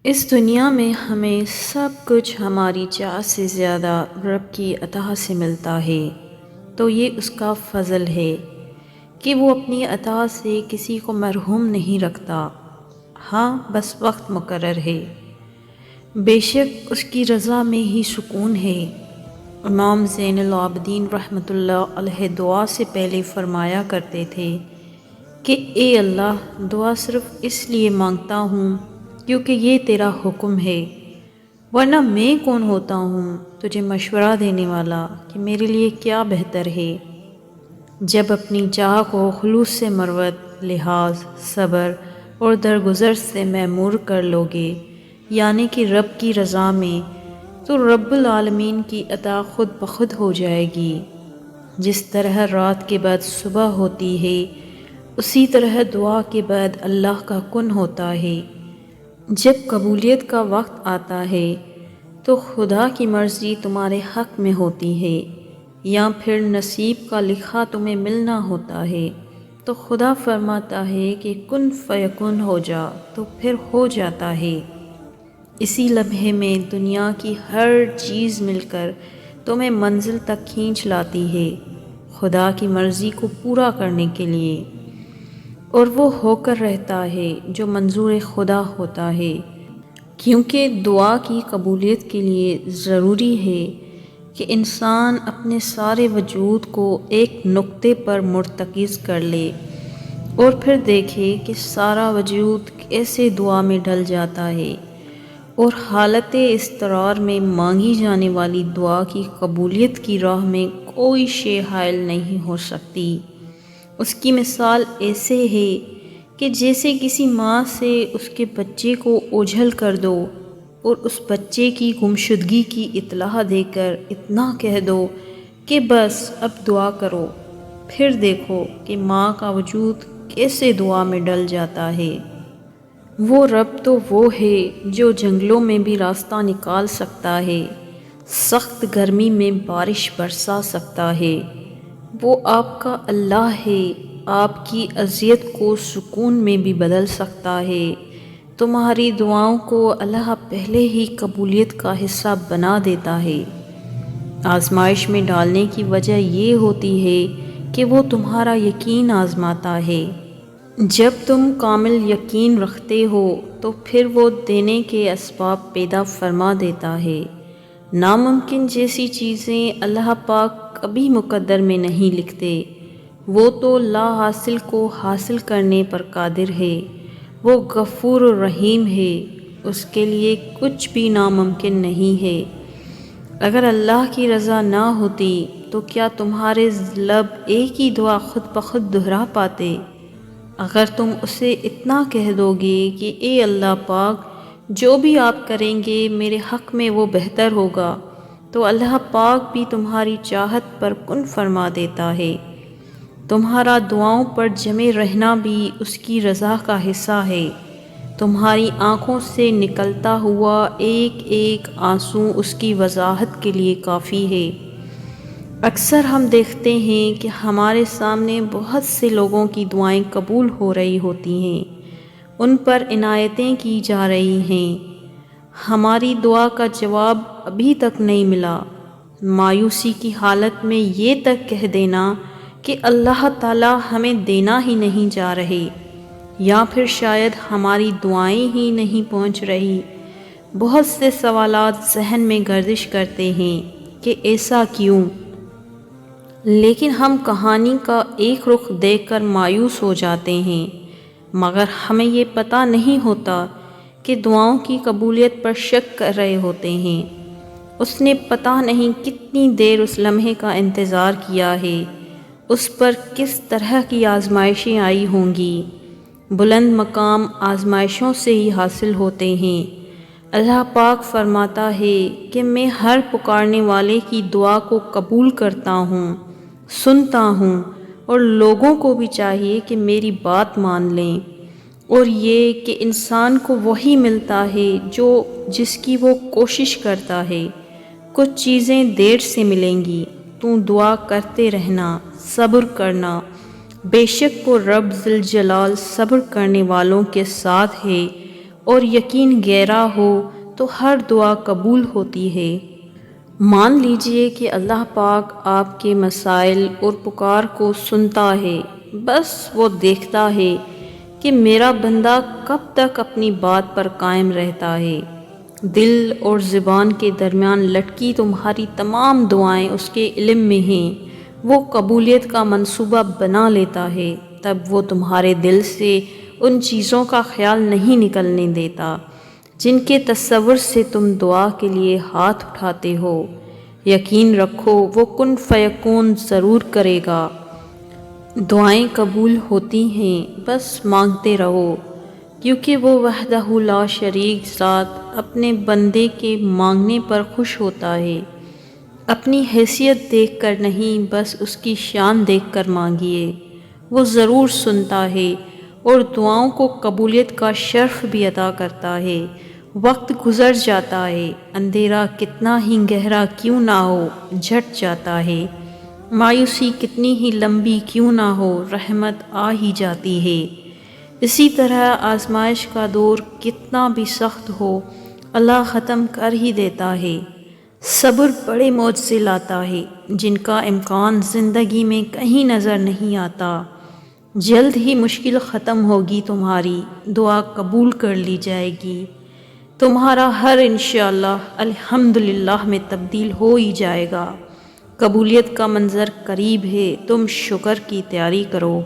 اس دنیا میں ہمیں سب کچھ ہماری چاہت سے زیادہ رب کی عطا سے ملتا ہے، تو یہ اس کا فضل ہے کہ وہ اپنی عطا سے کسی کو محروم نہیں رکھتا۔ ہاں، بس وقت مقرر ہے۔ بے شک اس کی رضا میں ہی سکون ہے۔ امام زین العابدین رحمۃ اللہ علیہ دعا سے پہلے فرمایا کرتے تھے کہ اے اللہ، دعا صرف اس لیے مانگتا ہوں کیونکہ یہ تیرا حکم ہے، ورنہ میں کون ہوتا ہوں تجھے مشورہ دینے والا کہ میرے لیے کیا بہتر ہے۔ جب اپنی چاہ کو خلوص سے مروت، لحاظ، صبر اور درگزر سے معمور کر لوگے، یعنی کہ رب کی رضا میں، تو رب العالمین کی عطا خود بخود ہو جائے گی۔ جس طرح رات کے بعد صبح ہوتی ہے، اسی طرح دعا کے بعد اللہ کا کن ہوتا ہے۔ جب قبولیت کا وقت آتا ہے تو خدا کی مرضی تمہارے حق میں ہوتی ہے، یا پھر نصیب کا لکھا تمہیں ملنا ہوتا ہے تو خدا فرماتا ہے کہ کن فیکن ہو جا، تو پھر ہو جاتا ہے۔ اسی لمحے میں دنیا کی ہر چیز مل کر تمہیں منزل تک کھینچ لاتی ہے، خدا کی مرضی کو پورا کرنے کے لیے، اور وہ ہو کر رہتا ہے جو منظور خدا ہوتا ہے۔ کیونکہ دعا کی قبولیت کے لیے ضروری ہے کہ انسان اپنے سارے وجود کو ایک نقطے پر مرتکز کر لے اور پھر دیکھے کہ سارا وجود کیسے دعا میں ڈل جاتا ہے، اور حالت اضطرار میں مانگی جانے والی دعا کی قبولیت کی راہ میں کوئی شے حائل نہیں ہو سکتی۔ اس کی مثال ایسے ہے کہ جیسے کسی ماں سے اس کے بچے کو اوجھل کر دو اور اس بچے کی گمشدگی کی اطلاع دے کر اتنا کہہ دو کہ بس اب دعا کرو، پھر دیکھو کہ ماں کا وجود کیسے دعا میں ڈل جاتا ہے۔ وہ رب تو وہ ہے جو جنگلوں میں بھی راستہ نکال سکتا ہے، سخت گرمی میں بارش برسا سکتا ہے۔ وہ آپ کا اللہ ہے، آپ کی اذیت کو سکون میں بھی بدل سکتا ہے۔ تمہاری دعاؤں کو اللہ پہلے ہی قبولیت کا حصہ بنا دیتا ہے۔ آزمائش میں ڈالنے کی وجہ یہ ہوتی ہے کہ وہ تمہارا یقین آزماتا ہے۔ جب تم کامل یقین رکھتے ہو تو پھر وہ دینے کے اسباب پیدا فرما دیتا ہے۔ ناممکن جیسی چیزیں اللہ پاک کبھی مقدر میں نہیں لکھتے۔ وہ تو لا حاصل کو حاصل کرنے پر قادر ہے۔ وہ غفور الرحیم ہے، اس کے لیے کچھ بھی ناممکن نہیں ہے۔ اگر اللہ کی رضا نہ ہوتی تو کیا تمہارے لب ایک ہی دعا خود بخود دہرا پاتے؟ اگر تم اسے اتنا کہہ دو گے کہ اے اللہ پاک، جو بھی آپ کریں گے میرے حق میں وہ بہتر ہوگا، تو اللہ پاک بھی تمہاری چاہت پر کن فرما دیتا ہے۔ تمہارا دعاؤں پر جمے رہنا بھی اس کی رضا کا حصہ ہے۔ تمہاری آنکھوں سے نکلتا ہوا ایک ایک آنسو اس کی وضاحت کے لیے کافی ہے۔ اکثر ہم دیکھتے ہیں کہ ہمارے سامنے بہت سے لوگوں کی دعائیں قبول ہو رہی ہوتی ہیں، ان پر عنایتیں کی جا رہی ہیں، ہماری دعا کا جواب ابھی تک نہیں ملا۔ مایوسی کی حالت میں یہ تک کہہ دینا کہ اللہ تعالی ہمیں دینا ہی نہیں جا رہے، یا پھر شاید ہماری دعائیں ہی نہیں پہنچ رہی۔ بہت سے سوالات ذہن میں گردش کرتے ہیں کہ ایسا کیوں؟ لیکن ہم کہانی کا ایک رخ دیکھ کر مایوس ہو جاتے ہیں، مگر ہمیں یہ پتہ نہیں ہوتا کہ دعاؤں کی قبولیت پر شک کر رہے ہوتے ہیں۔ اس نے پتہ نہیں کتنی دیر اس لمحے کا انتظار کیا ہے، اس پر کس طرح کی آزمائشیں آئی ہوں گی۔ بلند مقام آزمائشوں سے ہی حاصل ہوتے ہیں۔ اللہ پاک فرماتا ہے کہ میں ہر پکارنے والے کی دعا کو قبول کرتا ہوں، سنتا ہوں، اور لوگوں کو بھی چاہیے کہ میری بات مان لیں، اور یہ کہ انسان کو وہی ملتا ہے جس کی وہ کوشش کرتا ہے۔ کچھ چیزیں دیر سے ملیں گی، تو دعا کرتے رہنا، صبر کرنا، بے شک وہ رب ذوالجلال صبر کرنے والوں کے ساتھ ہے، اور یقین گہرا ہو تو ہر دعا قبول ہوتی ہے۔ مان لیجئے کہ اللہ پاک آپ کے مسائل اور پکار کو سنتا ہے، بس وہ دیکھتا ہے کہ میرا بندہ کب تک اپنی بات پر قائم رہتا ہے۔ دل اور زبان کے درمیان لٹکی تمہاری تمام دعائیں اس کے علم میں ہیں، وہ قبولیت کا منصوبہ بنا لیتا ہے، تب وہ تمہارے دل سے ان چیزوں کا خیال نہیں نکلنے دیتا جن کے تصور سے تم دعا کے لیے ہاتھ اٹھاتے ہو۔ یقین رکھو وہ کن فیکون ضرور کرے گا۔ دعائیں قبول ہوتی ہیں، بس مانگتے رہو، کیونکہ وہ وحدہ لا شریک ذات اپنے بندے کے مانگنے پر خوش ہوتا ہے۔ اپنی حیثیت دیکھ کر نہیں، بس اس کی شان دیکھ کر مانگیے، وہ ضرور سنتا ہے اور دعاؤں کو قبولیت کا شرف بھی عطا کرتا ہے۔ وقت گزر جاتا ہے، اندھیرا کتنا ہی گہرا کیوں نہ ہو جھٹ جاتا ہے، مایوسی کتنی ہی لمبی کیوں نہ ہو رحمت آ ہی جاتی ہے۔ اسی طرح آزمائش کا دور کتنا بھی سخت ہو اللہ ختم کر ہی دیتا ہے۔ صبر بڑے معجزے لاتا ہے جن کا امکان زندگی میں کہیں نظر نہیں آتا۔ جلد ہی مشکل ختم ہوگی تمہاری، دعا قبول کر لی جائے گی، تمہارا ہر انشاءاللہ الحمدللہ میں تبدیل ہو ہی جائے گا۔ قبولیت کا منظر قریب ہے، تم شکر کی تیاری کرو۔